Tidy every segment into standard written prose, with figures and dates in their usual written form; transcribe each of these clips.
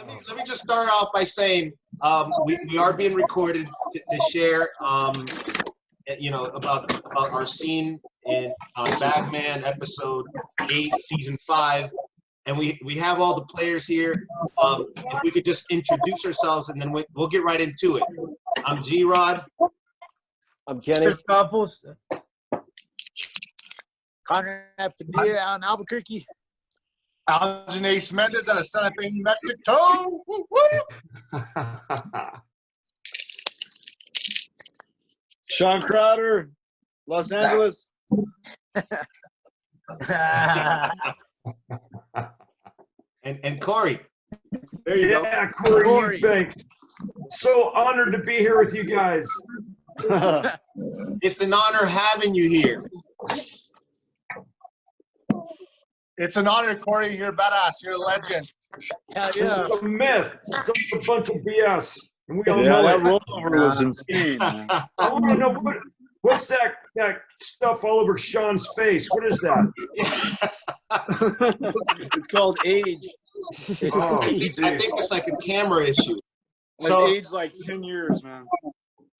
Let me just start off by saying we are being recorded to share about our scene in Bagman episode 8, season 5, and we have all the players here. If we could just introduce ourselves and then we'll get right into it. I'm G-Rod. I'm Kenny. Campos. Conrad Padilla out in Albuquerque. Algin Mendez out of Santa Fe, New Mexico. Woo, woo. Shawn Crowder, Los Angeles. and Corey. There you go. Yeah, Corey Eubanks. So honored to be here with you guys. It's an honor having you here. It's an honor, Corey. You're a badass. You're a legend. Yeah. It's a myth. It's a bunch of BS. And we all Yeah, know that it. rollover was insane. I want to know what's that stuff all over Sean's face? What is that? It's called age. Oh, I think it's like a camera issue. So age like 10 years, man.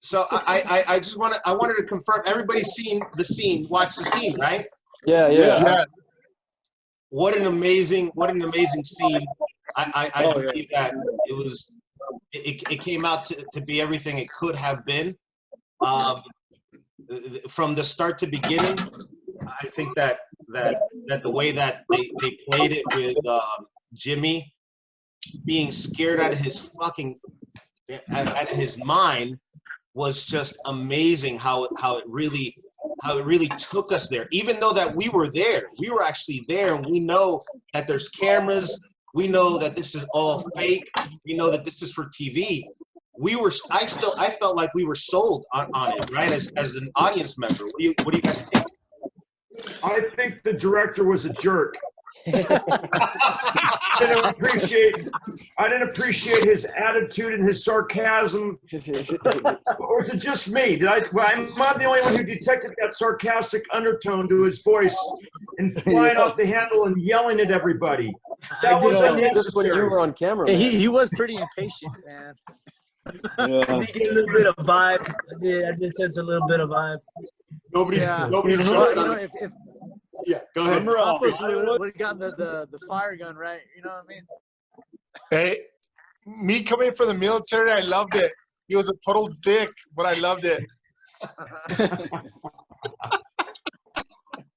So I just wanted to confirm everybody's seen the scene, watched the scene, right? Yeah. What an amazing scene. I believe that it came out to be everything it could have been. From the start to beginning, I think that the way that they played it with Jimmy being scared out of his mind was just amazing. How it really took us there. Even though that we were actually there, and we know that there's cameras. We know that this is all fake. We know that this is for TV. I felt like we were sold on it, right? As an audience member. What do you guys think? I think the director was a jerk. I didn't appreciate his attitude and his sarcasm. Or is it just me? Am I the only one who detected that sarcastic undertone to his voice and flying off the handle and yelling at everybody? That was when you were on camera. Yeah, he was pretty impatient, man. Yeah. I think a little bit of vibe. I just sense a little bit of vibe. Nobody's If yeah, go ahead. Remember would have gotten the fire gun, right? You know what I mean? Hey, me coming from the military, I loved it. He was a total dick, but I loved it.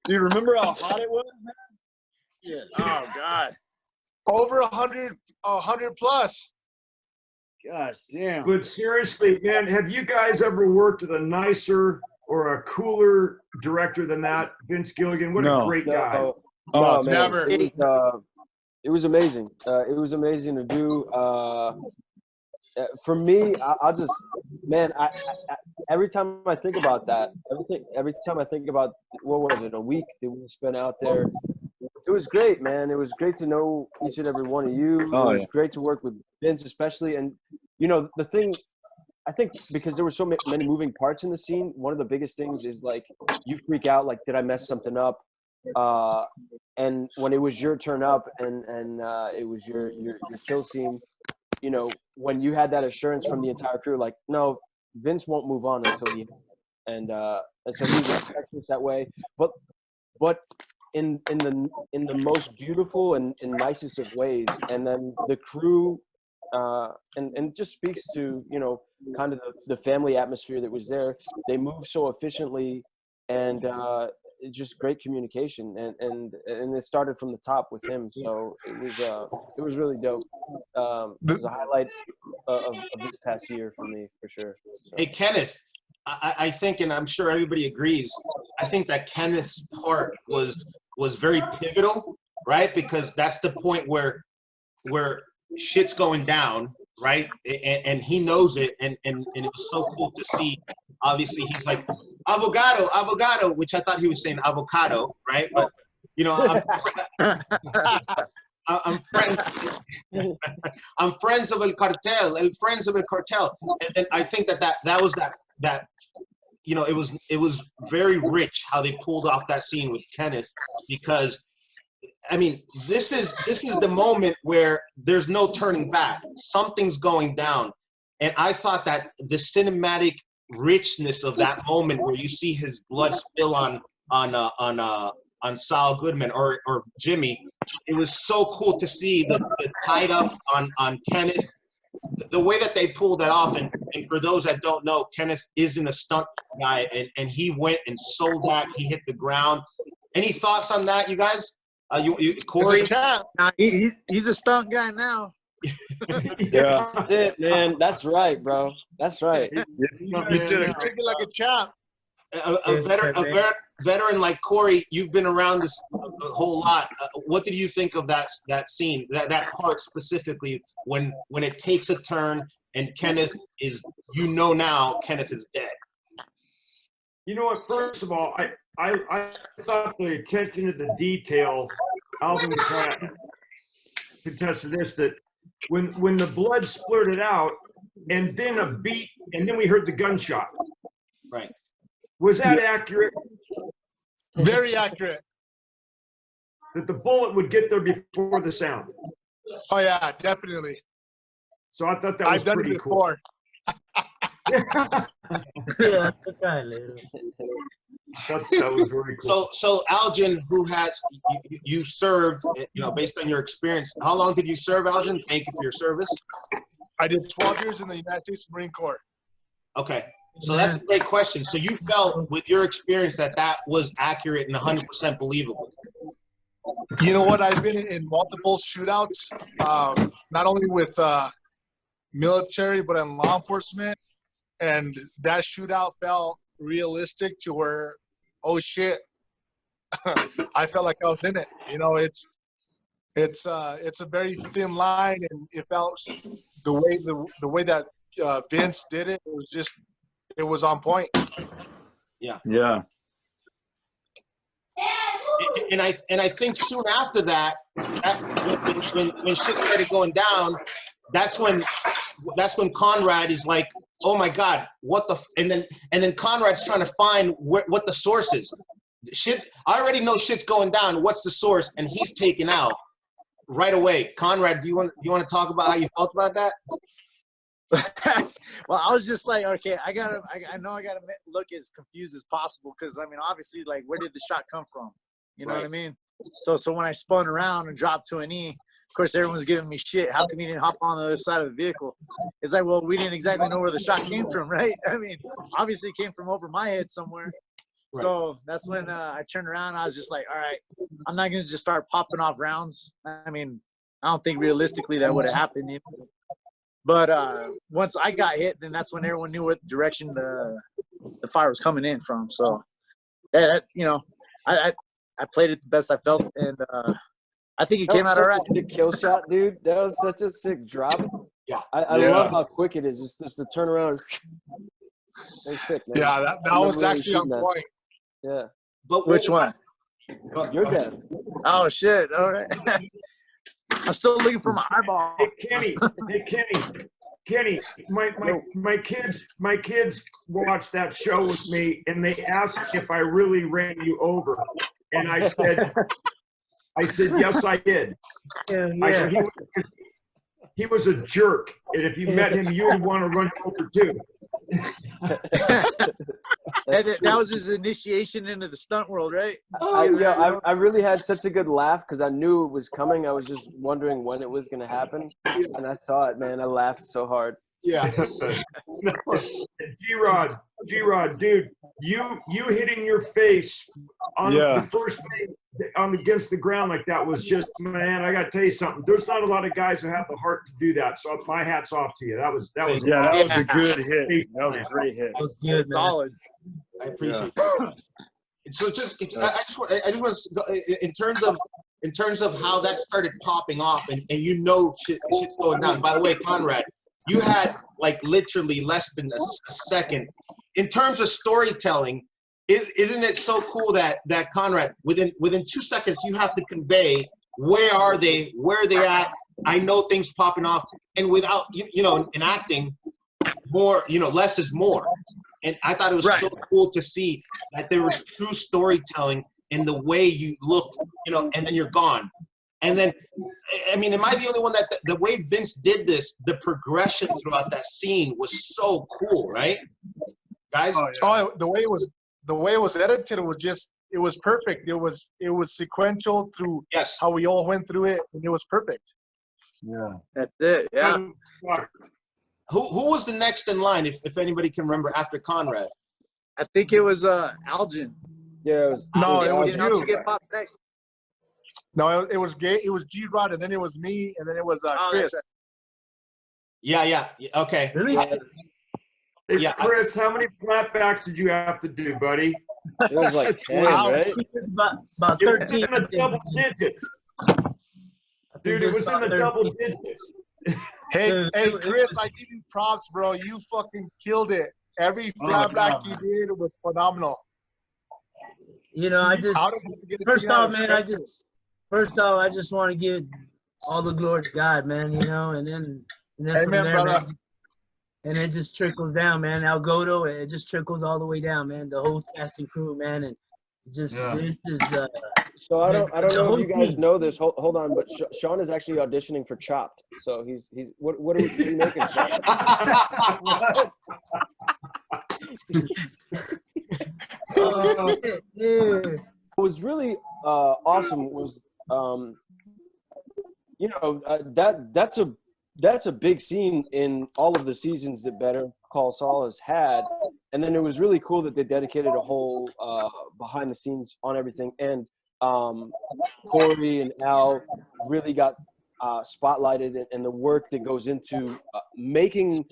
Do you remember how hot it was, man? Yeah. Oh, God. Over 100 plus. Gosh, damn. But seriously, man, have you guys ever worked with a nicer or a cooler director than that? Vince Gilligan, what a great guy. Oh, man. Never. It was amazing. It was amazing to do. For me, I'll just, man, I every time I think about that, every time I think about, what was it, a week that we spent out there, it was great, man. It was great to know each and every one of you. It was great to work with Vince, especially. And, the thing, I think because there were so many moving parts in the scene, one of the biggest things is, like, you freak out, like, did I mess something up? And when it was your turn up and it was your kill scene, when you had that assurance from the entire crew, like, no, Vince won't move on until the end. And so he respects us that way. But in the most beautiful and nicest of ways. And then the crew, and it just speaks to, kind of the family atmosphere that was there. They moved so efficiently and just great communication. And it started from the top with him. So it was really dope. It was a highlight of this past year for me, for sure. So. Hey, Kenneth, I think, and I'm sure everybody agrees, I think that Kenneth's part was very pivotal, right? Because that's the point where shit's going down, right? And he knows it, and it was so cool to see. Obviously, he's like, avocado, which I thought he was saying avocado, right? But, I'm friends of El Cartel, and then I think that was that it was very rich how they pulled off that scene with Kenneth, because I mean, this is the moment where there's no turning back. Something's going down, and I thought that the cinematic richness of that moment, where you see his blood spill on Saul Goodman or Jimmy, it was so cool to see the tied up on Kenneth. The way that they pulled that off, and for those that don't know, Kenneth isn't a stunt guy, and he went and sold that. He hit the ground. Any thoughts on that, you guys? Corey? Nah, he's a stunt guy now. Yeah. That's it, man. That's right, bro. That's right. You did it. Treat it like a champ. A veteran like Corey, you've been around this a whole lot. What did you think of that scene, that part specifically, when it takes a turn and Kenneth is, now Kenneth is dead? You know what? First of all, I thought the attention to the detail, Alvin was trying to contest to this, that when the blood splurted out and then a beat and then we heard the gunshot. Right. Was that accurate? Very accurate. That the bullet would get there before the sound. Oh yeah, definitely. So I thought that was I've done pretty it before. Yeah, that was very cool. So Algin, who has you served, based on your experience, how long did you serve, Algin? Thank you for your service. I did 12 years in the United States Marine Corps. Okay, so that's a great question. So you felt, with your experience, that was accurate and 100% believable. You know what? I've been in multiple shootouts, not only with military, but in law enforcement. And that shootout felt realistic to where, oh shit, I felt like I was in it. It's a very thin line, and it felt the way that Vince did it. It was on point. Yeah. Yeah. And I think soon after that, when shit started going down, that's when Conrad is like, oh my God, what the? And then Conrad's trying to find what the source is. Shit, I already know shit's going down. What's the source? And he's taken out right away. Conrad, do you want to talk about how you felt about that? Well, I was just like, okay, I know I gotta look as confused as possible, because I mean, obviously, like, where did the shot come from? You know what I mean? So when I spun around and dropped to a knee, of course, everyone's giving me shit. How come you didn't hop on the other side of the vehicle? It's like, well, we didn't exactly know where the shot came from, right? I mean, obviously it came from over my head somewhere. Right. So that's when I turned around and I was just like, all right, I'm not going to just start popping off rounds. I mean, I don't think realistically that would have happened. But once I got hit, then that's when everyone knew what direction the fire was coming in from. So, I played it the best I felt, and I think it came out all right. The kill shot, dude. That was such a sick drop. Yeah. I love how quick it is. Just to turn around. It's sick, man. Yeah, that was really actually on point. Yeah. But which one? You're dead. Oh shit! All right. I'm still looking for my eyeball. Hey Kenny, my kids watched that show with me, and they asked if I really ran you over, and I said yes, I did. Yeah. I said he was a jerk, and if you met him, you would want to run him over too. That was his initiation into the stunt world, right? I really had such a good laugh because I knew it was coming. I was just wondering when it was going to happen, and I saw it, man. I laughed so hard. Yeah. G-Rod, dude, you hitting your face on the first base against the ground like that was just, man, I got to tell you something. There's not a lot of guys who have the heart to do that. So my hat's off to you. That was that was a good hit. That was a great hit. That was good, man. Solid. I appreciate it. So I just want to go in terms of how that started popping off, and shit's going down. By the way, Conrad, you had like literally less than a second. In terms of storytelling, isn't it so cool that Conrad, within 2 seconds, you have to convey where are they, where they're at. I know things popping off, and without in acting, more less is more. And I thought it was so cool to see that there was true storytelling in the way you looked, you know, and then you're gone. And then, I mean, am I the only one that the way Vince did this, the progression throughout that scene was so cool, right, guys? Oh, yeah. The way it was edited was just, it was perfect. It was sequential through how we all went through it, and it was perfect. Yeah, that's it. Yeah. Who was the next in line, if anybody can remember, after Conrad? I think it was Algin. Yeah, it was. No, it was you. Algin get popped next. No, it was gay. It was G-Rod, and then it was me, and then it was Chris. Yeah. Okay. Really? Hey, Chris, how many flatbacks did you have to do, buddy? It was like 10, right? It was about It was 13. in the double digits. Dude, it was in the double digits. Hey, Chris, I give you props, bro. You fucking killed it. Every flatback you did was phenomenal. You know, I just first off, I just want to give all the glory to God, man. You know, and then Amen, from there, brother. man, and it just trickles down, man. Now Goto, it just trickles all the way down, man. The whole cast and crew, man, and just this is. So I don't know if you guys know this. Hold on, but Shawn is actually auditioning for Chopped. So he's what are you making? What was really awesome was you know that's a big scene in all of the seasons that Better Call Saul has had, and then it was really cool that they dedicated a whole behind the scenes on everything, and Corey and Al really got spotlighted, and the work that goes into making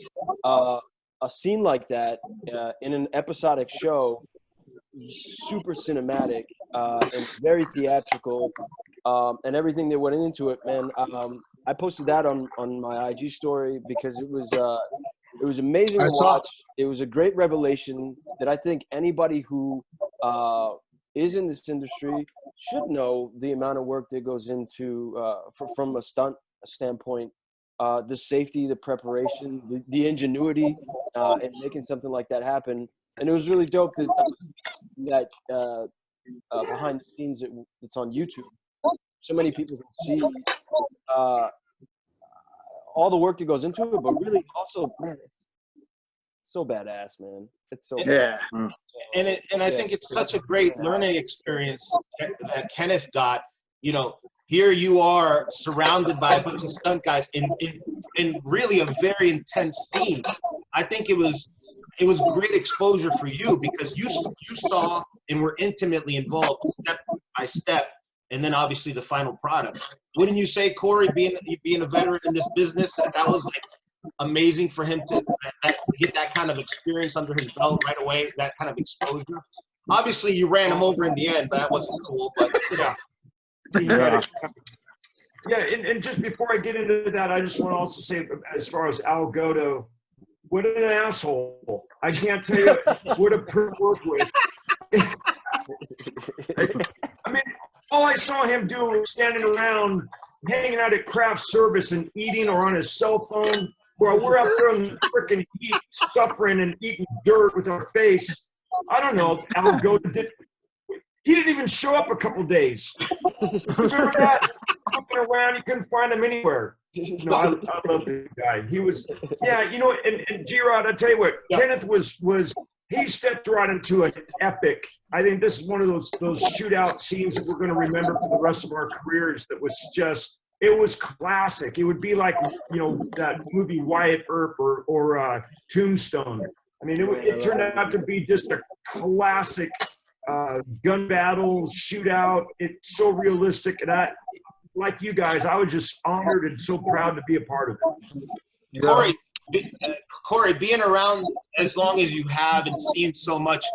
a scene like that in an episodic show, super cinematic and very theatrical, and everything that went into it, man. I posted that on my IG story because it was amazing to watch. It was a great revelation that I think anybody who is in this industry should know the amount of work that goes into from a stunt standpoint, the safety, the preparation, the ingenuity in making something like that happen. And it was really dope that behind the scenes that's on YouTube, so many people can see all the work that goes into it, but really also, man, it's so badass, man. It's so badass. And I think it's such a great learning experience that Kenneth got. You know, here you are surrounded by a bunch of stunt guys in really a very intense scene. I think it was great exposure for you because you saw and were intimately involved step by step, and then obviously the final product. Wouldn't you say, Corey, being a veteran in this business, that was like amazing for him to get that kind of experience under his belt right away, that kind of exposure? Obviously, you ran him over in the end, but that wasn't cool. But yeah, and just before I get into that, I just want to also say, as far as Al Goto, what an asshole! I can't tell you what a prick to work with. I mean, all I saw him do was standing around, hanging out at craft service and eating or on his cell phone, while we're out there in the freaking heat, suffering and eating dirt with our face. I don't know. Al Goto he didn't even show up a couple days. Remember that? Looking around, you couldn't find him anywhere. No, I love this guy. He was, yeah, you know, and G-Rod, I tell you what, Kenneth was he stepped right into an epic. I think this is one of those shootout scenes that we're going to remember for the rest of our careers. That was just, it was classic. It would be like, you know, that movie Wyatt Earp or Tombstone. I mean, it turned out to be just a classic gun battle, shootout. It's so realistic. And I, like you guys, I was just honored and so proud to be a part of it. Corey, being around as long as you have and seeing so much,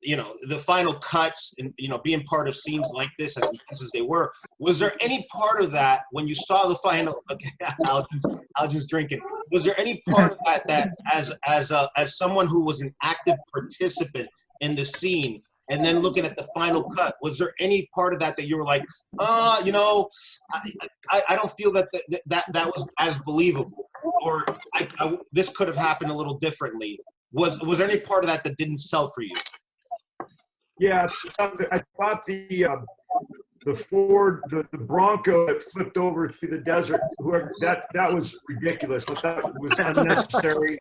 you know, the final cuts and, you know, being part of scenes like this as they were, was there any part of that when you saw the final, okay, Algin's drinking, was there any part of that as someone who was an active participant in the scene and then looking at the final cut, was there any part of that you were like, you know, I don't feel that was as believable, or this could have happened a little differently? Was there any part of that didn't sell for you? Yeah, I thought the Ford, the Bronco that flipped over through the desert, whoever that was ridiculous. I thought it was unnecessary.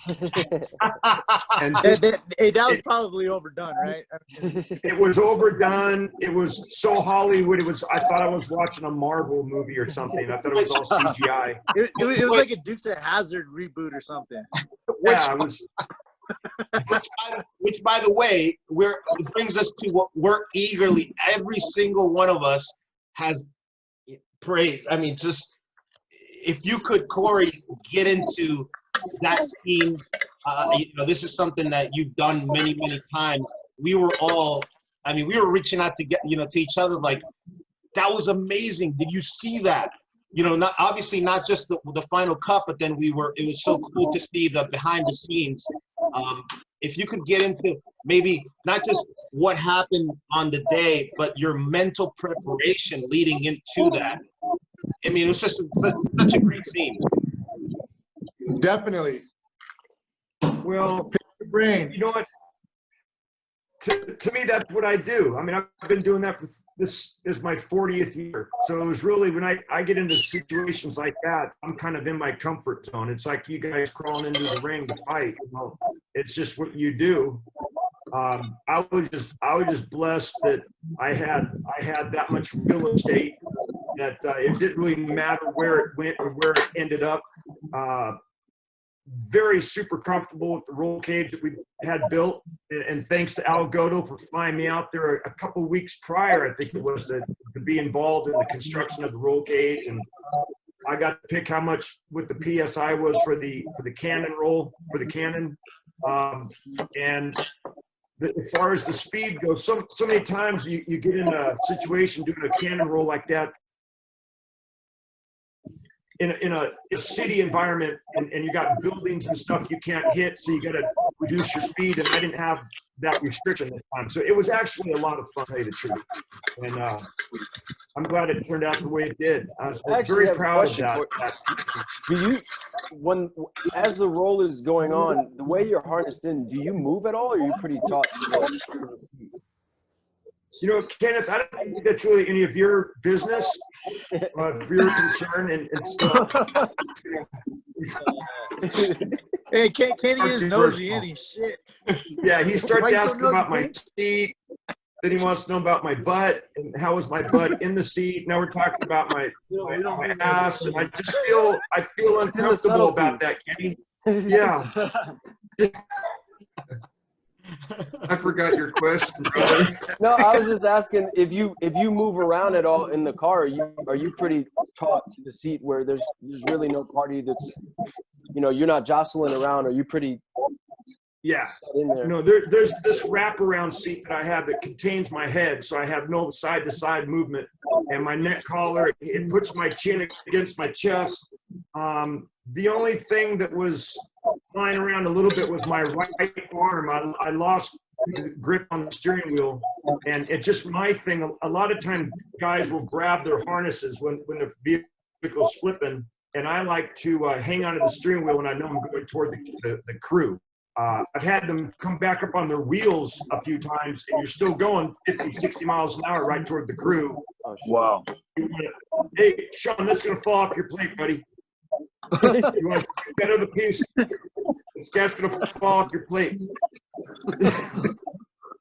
And that was probably overdone, right? it was overdone. It was so Hollywood. I thought I was watching a Marvel movie or something. I thought it was all CGI. It was like a Dukes of Hazzard reboot or something. Yeah, it was. Which, by the way, it brings us to what we're eagerly, every single one of us has praised. I mean, just if you could, Corey, get into that scene. This is something that you've done many, many times. We were reaching out to to each other like, that was amazing. Did you see that? Not just the final cut, but then it was so cool to see the behind the scenes. If you could get into maybe not just what happened on the day, but your mental preparation leading into that. I mean, it was just such a great scene. Definitely. Well, pick your brain. You know what? To me, that's what I do. I mean, I've been doing that for this is my 40th year. So it was really when I get into situations like that, I'm kind of in my comfort zone. It's like you guys crawling into the ring to fight. It's just what you do. I was just blessed that I had that much real estate that it didn't really matter where it went or where it ended up. Very super comfortable with the roll cage that we had built, and thanks to Al Goto for flying me out there a couple of weeks prior, I think it was, to be involved in the construction of the roll cage. And I got to pick how much what the PSI was for the cannon roll, for the cannon. And as far as the speed goes, so many times you get in a situation doing a cannon roll like that in a city environment, and you got buildings and stuff you can't hit, so you got to reduce your speed, and I didn't have that restriction this time. So it was actually a lot of fun, to tell you the truth. And I'm glad it turned out the way it did. I was very proud of that. Do you, as the roll is going on, the way you're harnessed in, do you move at all, or are you pretty taut? Kenneth, I don't think that's really any of your business, if you're concerned and stuff. Hey, Kenny is nosy, ain't he? Shit. Yeah, he starts asking about my seat. Then he wants to know about my butt and how was my butt in the seat. Now we're talking about my ass, and I feel uncomfortable about that, Kenny. Yeah. I forgot your question, brother. No, I was just asking if you move around at all in the car, are you pretty taut to the seat where there's really no party that's, you're not jostling around? Are you pretty? Yeah. In there? No, there's this wraparound seat that I have that contains my head, so I have no side-to-side movement, and my neck collar, it puts my chin against my chest. The only thing that was flying around a little bit was my right arm. I lost grip on the steering wheel, and it's just my thing. A lot of times guys will grab their harnesses when the vehicle's flipping, and I like to hang onto the steering wheel when I know I'm going toward the crew. I've had them come back up on their wheels a few times, and you're still going 50, 60 miles an hour right toward the crew. Wow. Hey, Shawn, that's going to fall off your plate, buddy. You want to get another piece? This guy's going to fall off your plate.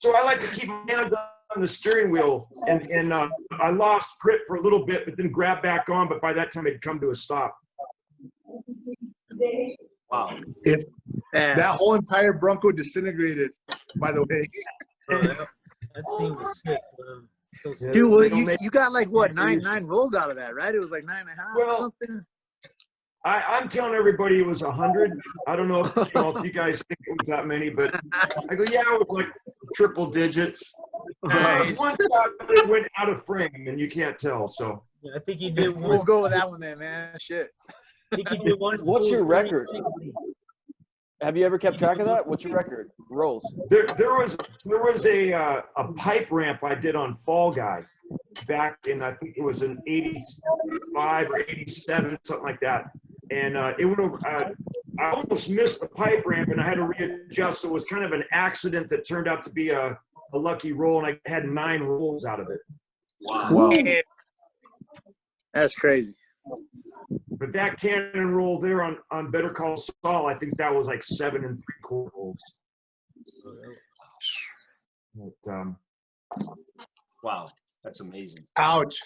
So I like to keep my hands on the steering wheel, and I lost grip for a little bit, but then grab back on, but by that time it'd come to a stop. Wow. That whole entire Bronco disintegrated, by the way. That seems sick. Dude, well, you got like what, nine rolls out of that, right? It was like 9.5 or something. I'm telling everybody it was 100. I don't know if you guys think it was that many, but I go, yeah, it was like triple digits. Nice. One shot it went out of frame, and you can't tell. So Yeah, I think he did one. We'll go with that one then, man. Shit. I think he did one. What's your record? Have you ever kept track of that? What's your record? Rolls. There was a pipe ramp I did on Fall Guy back in, I think it was in 85 or 87, something like that. And it went over. I almost missed the pipe ramp, and I had to readjust. So it was kind of an accident that turned out to be a a lucky roll, and I had 9 rolls out of it. Wow. That's crazy. But that cannon roll there on Better Call Saul, I think that was like 7 3/4 rolls. But, Wow. That's amazing. Ouch.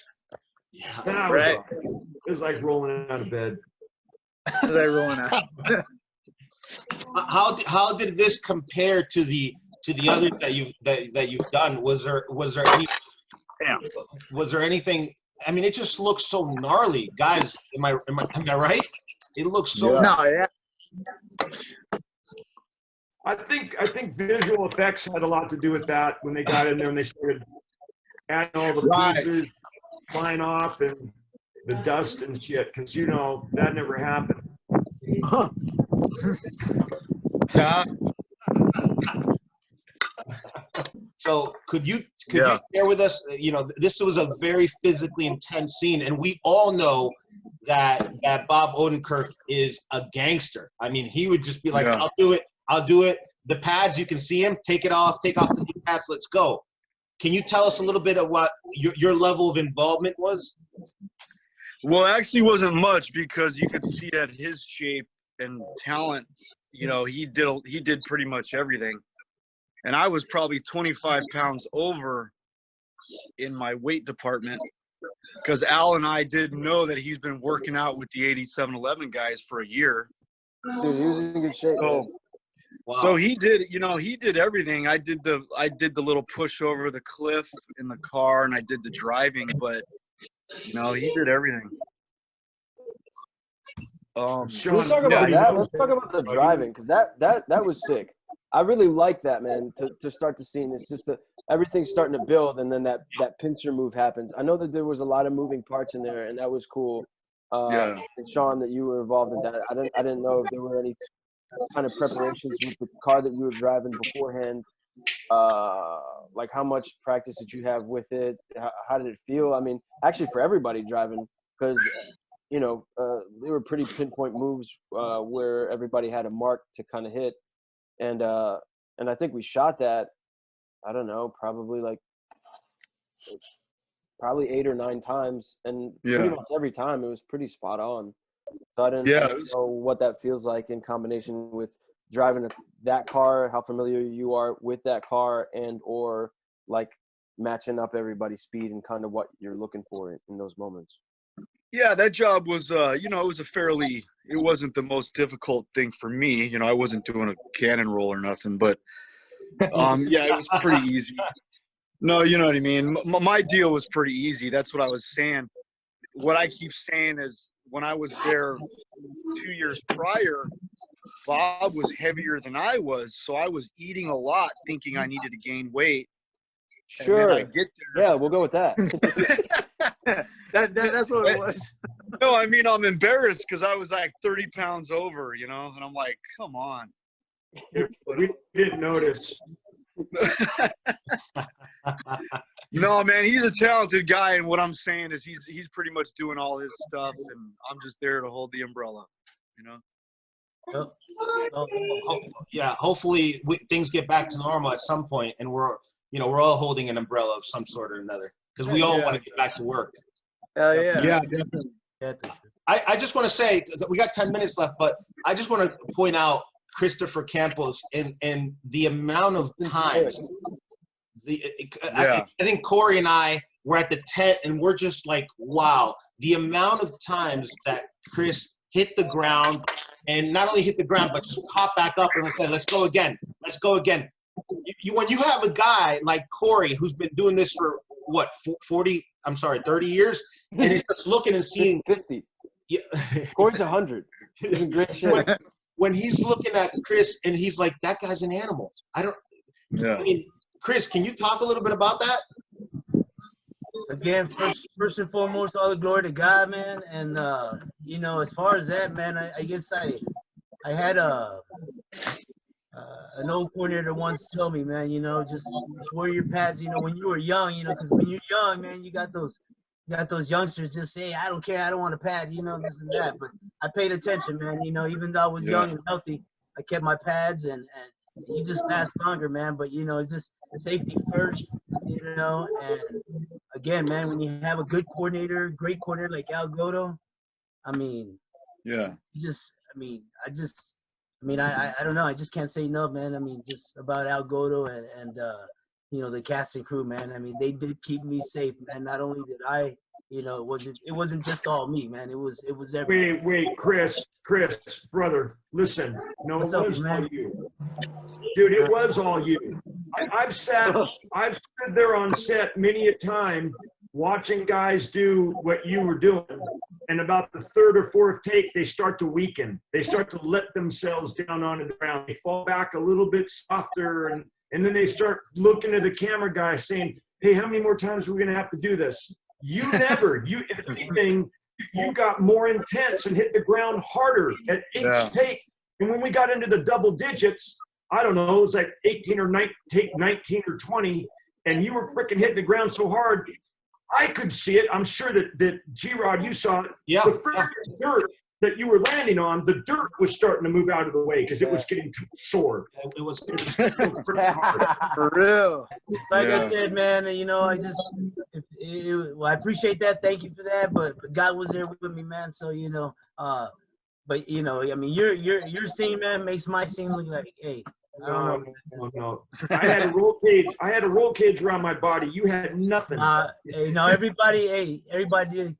Yeah. that Right. it was like rolling out of bed. They're rolling out. How did this compare to the others that you've done? Was there any? Yeah. Was there anything? I mean, it just looks so gnarly, guys. Am I right? It looks so. No, yeah. I think visual effects had a lot to do with that when they got in there and they started adding all the pieces flying off and the dust and shit, because that never happened. Yeah. So could you share with us? This was a very physically intense scene, and we all know that Bob Odenkirk is a gangster. I mean, he would just be like, "I'll do it. The pads, you can see him. Take off the knee pads. Let's go." Can you tell us a little bit of what your level of involvement was? Well, it actually wasn't much, because you could see that his shape and talent, he did pretty much everything. And I was probably 25 pounds over in my weight department, because Al and I didn't know that he's been working out with the 8711 guys for a year. Dude, he was in good shape. So, Wow. so he did everything. I did the little push over the cliff in the car, and I did the driving, but he did everything. Let's talk about that. Let's talk about the driving, because that was sick. I really like that, man. To start the scene, it's just everything's starting to build, and then that pincer move happens. I know that there was a lot of moving parts in there, and that was cool. And Shawn, that you were involved in that. I didn't know if there were any kind of preparations with the car that you were driving beforehand. Like, how much practice did you have with it? How did it feel? I mean, actually, for everybody driving, because they were pretty pinpoint moves where everybody had a mark to kind of hit, and I think we shot that. I don't know, probably 8 or 9 times, and pretty much every time it was pretty spot on. So I didn't know what that feels like in combination with driving that car, how familiar you are with that car, and or like matching up everybody's speed and kind of what you're looking for in those moments. Yeah, that job was, it wasn't the most difficult thing for me. I wasn't doing a cannon roll or nothing, but it was pretty easy. No, you know what I mean? My deal was pretty easy. That's what I was saying. What I keep saying is, when I was there 2 years prior, Bob was heavier than I was, so I was eating a lot, thinking I needed to gain weight. Sure. I get there. Yeah, we'll go with that. That's what it was. No, I mean, I'm embarrassed because I was like 30 pounds over, and I'm like, come on. We didn't notice. No, man, he's a talented guy, and what I'm saying is he's pretty much doing all his stuff, and I'm just there to hold the umbrella, Yeah, hopefully things get back to normal at some point, and we're all holding an umbrella of some sort or another, because we all want to get back to work. Yeah, Definitely. I just want to say that we got 10 minutes left, but I just want to point out Christopher Campos and the amount of times. I think Corey and I were at the tent, and we're just like, wow, the amount of times that Chris hit the ground, and not only hit the ground, but just pop back up and say, let's go again. When you have a guy like Corey, who's been doing this for 30 years, and he's just looking and seeing 50. Yeah. Corey's 100. He's in great shape. When he's looking at Chris and he's like, that guy's an animal. I mean, Chris, can you talk a little bit about that? Again, first and foremost, all the glory to God, man. And as far as that, man, I guess I had an old coordinator once told me, man, just wear your pads, when you were young, because when you're young, man, you got those youngsters just say, I don't care, I don't want a pad, this and that. But I paid attention, man, even though I was young and healthy, I kept my pads and you just last longer, man. But you know, it's just safety first, you know. And again, man, when you have a good coordinator, great coordinator like Al Goto, I mean, Yeah. I don't know. I just can't say no, man. I mean, just about Al Goto and you know, the cast and crew, man. I mean, they did keep me safe, man. Not only did I, you know, it wasn't just all me, man. It was everything. Wait, Chris, brother, listen. No, What's it up, was man? all you, dude. It was all you. I've stood there on set many a time watching guys do what you were doing, and about the third or fourth take, they start to weaken. They start to let themselves down onto the ground. They fall back a little bit softer, and then they start looking at the camera guy saying, "Hey, how many more times are we going to have to do this?" You never. If anything, you got more intense and hit the ground harder at each take. And when we got into the double digits, I don't know, it was like 18 or 19 or 20, and you were freaking hitting the ground so hard, I could see it. I'm sure that G-Rod, you saw it. Yeah. The freaking dirt that you were landing on, the dirt was starting to move out of the way because it was getting sore. It was For real. Like I said, man, you know, I appreciate that. Thank you for that. But God was there with me, man. So, you know, but you know, I mean, your scene, man, makes my scene look like, hey, I don't know. No. I had a roll cage around my body. You had nothing. Hey, no, everybody did,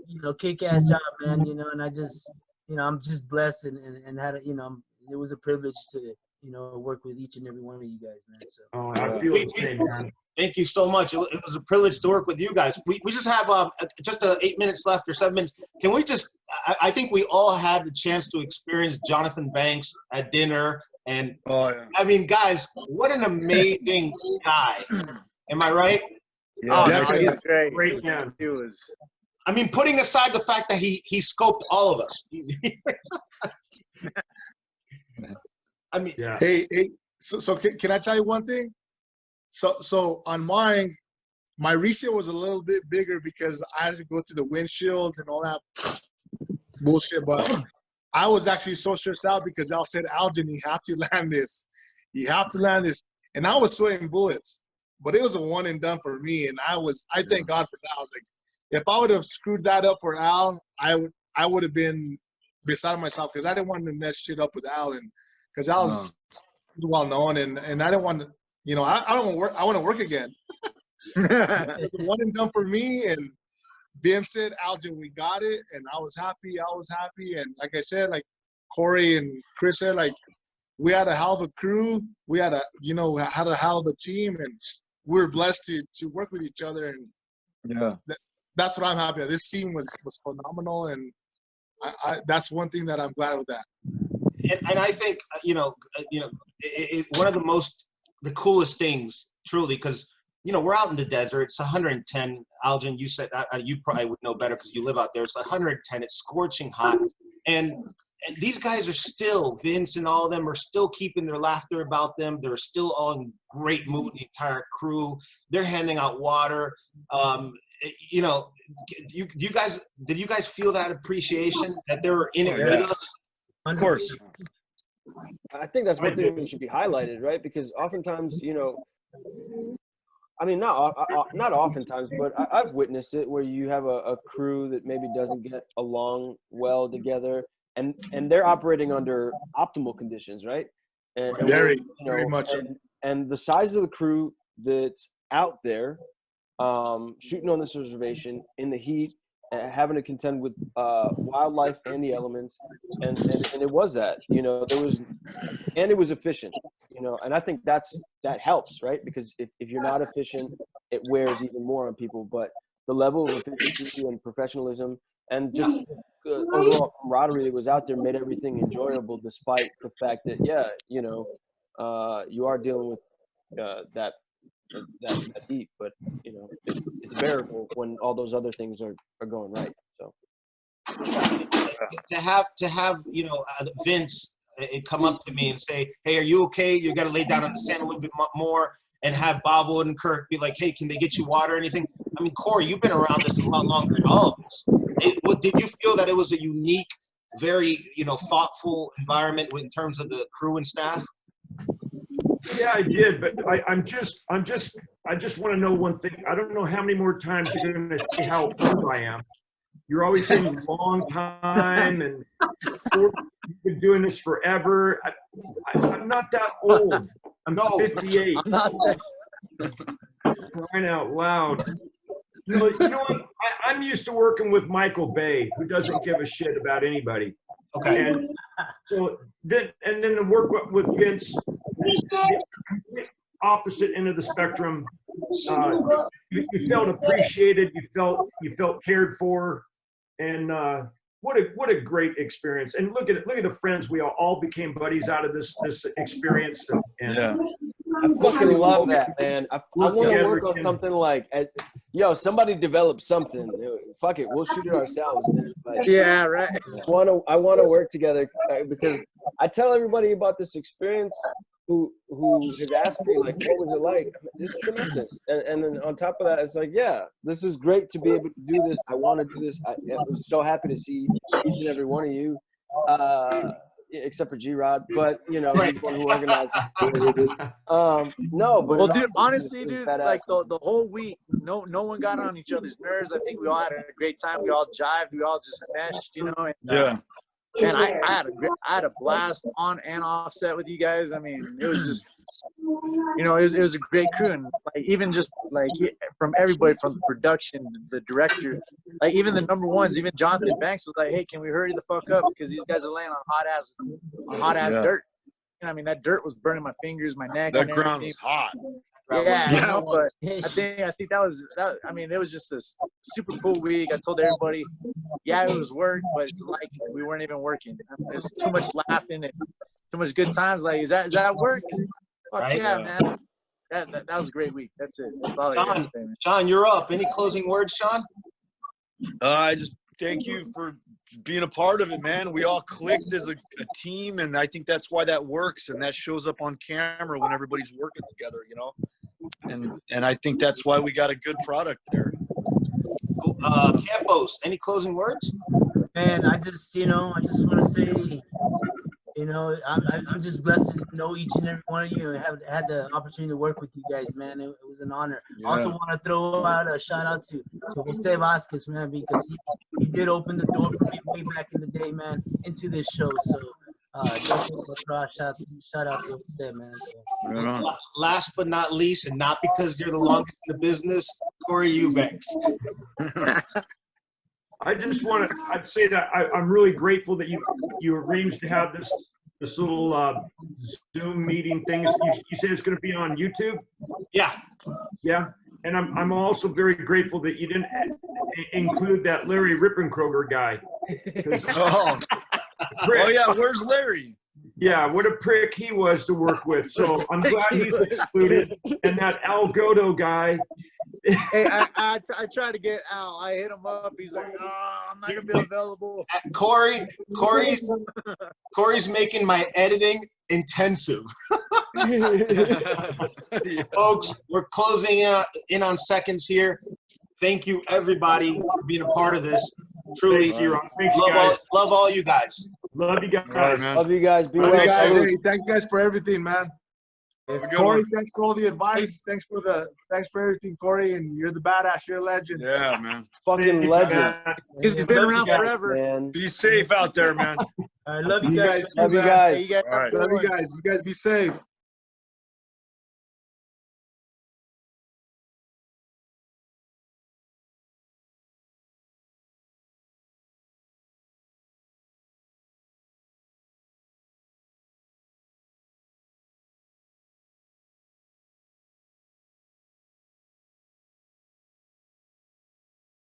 you know, kick-ass job, man, you know, and I just, you know, I'm just blessed and had you know, it was a privilege to, you know, work with each and every one of you guys, man. So. I feel the same, man. Thank you so much. It was a privilege to work with you guys. We just have just 8 minutes left or 7 minutes. Can we just, I think we all had the chance to experience Jonathan Banks at dinner. And I mean, guys, what an amazing guy. Am I right? Yeah, definitely. Great man. He was. I mean, putting aside the fact that he scoped all of us. I mean, Yeah. Hey, so can I tell you one thing? So on mine, my resale was a little bit bigger because I had to go through the windshield and all that bullshit. But I was actually so stressed out because Al said, Algin, you have to land this. You have to land this. And I was sweating bullets. But it was a one and done for me. And I thank God for that. I was like, if I would have screwed that up for Al, I would have been beside myself because I didn't want to mess shit up with Al. And because Al's well known. And I didn't want to, you know, I don't want to work. I want to work again. It was one and done for me. And Vince said, Algin, we got it. And I was happy. And like I said, like Corey and Chris said, like, we had a hell of a crew. We had a hell of a team. And we were blessed to work with each other. And that's what I'm happy with. This team was phenomenal. And that's one thing that I'm glad with that. And I think, one of the coolest things, truly, because, you know, we're out in the desert. It's 110. Algin, you said, you probably would know better because you live out there. It's 110. It's scorching hot. And these guys are still, Vince and all of them are still keeping their laughter about them. They're still all in great mood, the entire crew. They're handing out water. You know, did you guys feel that appreciation that they were in it with us? Of course. I think that's one thing that should be highlighted, right? Because oftentimes, you know, I mean, not oftentimes, but I've witnessed it where you have a crew that maybe doesn't get along well together, and they're operating under optimal conditions, right? And Very you know, much. And the size of the crew that's out there, shooting on this reservation in the heat, having to contend with wildlife and the elements, and it was that, you know, it was efficient, you know, and I think that helps, right? Because if you're not efficient, it wears even more on people. But the level of efficiency and professionalism and just overall camaraderie that was out there made everything enjoyable, despite the fact that, you know, you are dealing with that heat, but you know, it's bearable when all those other things are going right. So to have you know, Vince come up to me and say, hey, are you okay? You got to lay down on the sand a little bit more, and have Bob Odenkirk be like, hey, can they get you water or anything? I mean, Corey, you've been around this a lot longer than all of us. Did you feel that it was a unique, very, you know, thoughtful environment in terms of the crew and staff? Yeah, I did, but I just want to know one thing. I don't know how many more times you're going to say how old I am. You're always saying long time, and you've been doing this forever. I'm not that old. I'm 58. I'm not that. Crying out loud. You know what? I'm used to working with Michael Bay, who doesn't give a shit about anybody. Okay. And so then to work with Vince, the complete opposite end of the spectrum. You felt appreciated. You felt cared for, and what a great experience. And look at the friends. We all became buddies out of this experience. And Yeah. I fucking love that, man. I want to work on something like, somebody develop something. Fuck it, we'll shoot it ourselves, man. But Yeah, right. I want to work together because I tell everybody about this experience who has asked me, like, what was it like? It's tremendous. And then on top of that, it's like, yeah, this is great to be able to do this. I want to do this. I was so happy to see each and every one of you. Except for G-Rod, but he's the one who organized it. No, but Well, dude, honestly, dude, like the whole week, no one got on each other's nerves. I think we all had a great time. We all jived. We all just meshed, And, Yeah. And I had a blast on and off set with you guys. I mean, it was just, it was a great crew, and like even just like from everybody, from the production, the director, like even the number ones, even Jonathan Banks was like, "Hey, can we hurry the fuck up because these guys are laying on hot ass dirt." And I mean, that dirt was burning my fingers, my neck. That ground was hot. Yeah, but I think that was. I mean, it was just a super cool week. I told everybody, yeah, it was work, but it's like we weren't even working. There's too much laughing and too much good times. Like, is that work? Fuck Right? yeah, man. That was a great week. That's it. That's all I got to say, man. Shawn, you're up. Any closing words, Shawn? I just thank you for being a part of it, man. We all clicked as a team, and I think that's why that works, and that shows up on camera when everybody's working together, And I think that's why we got a good product there. Campos, any closing words? Man, I just want to say, I'm just blessed to know each and every one of you and have had the opportunity to work with you guys, man. It was an honor. Yeah. I also want to throw out a shout out to Jose Vasquez, man, because he did open the door for me way back in the day, man, into this show. So, shout out to Jose, man. So. Right on. Last but not least, and not because you're the longest in the business, Corey Eubanks. I just want to say that I'm really grateful that you arranged to have this little Zoom meeting thing. You said it's going to be on YouTube? Yeah. Yeah. And I'm also very grateful that you didn't include that Larry Rippenkroger guy. Oh yeah, where's Larry? Yeah, what a prick he was to work with. So I'm glad he's excluded. And that Goto guy. Hey, I tried to get Al. I hit him up. He's like, I'm not gonna be available. Corey's making my editing intensive. Folks, we're closing in on seconds here. Thank you, everybody, for being a part of this. Truly, love all you guys. Love you guys. Right, man. Love you guys. Be well. Hey, thank you guys for everything, man. Corey, thanks for all the advice. Thanks for everything, Corey. And you're the badass. You're a legend. Yeah, man. Fucking legend. He's been around forever. Man. Be safe out there, man. I love you guys. Love you guys. All right. Love you guys. You guys be safe.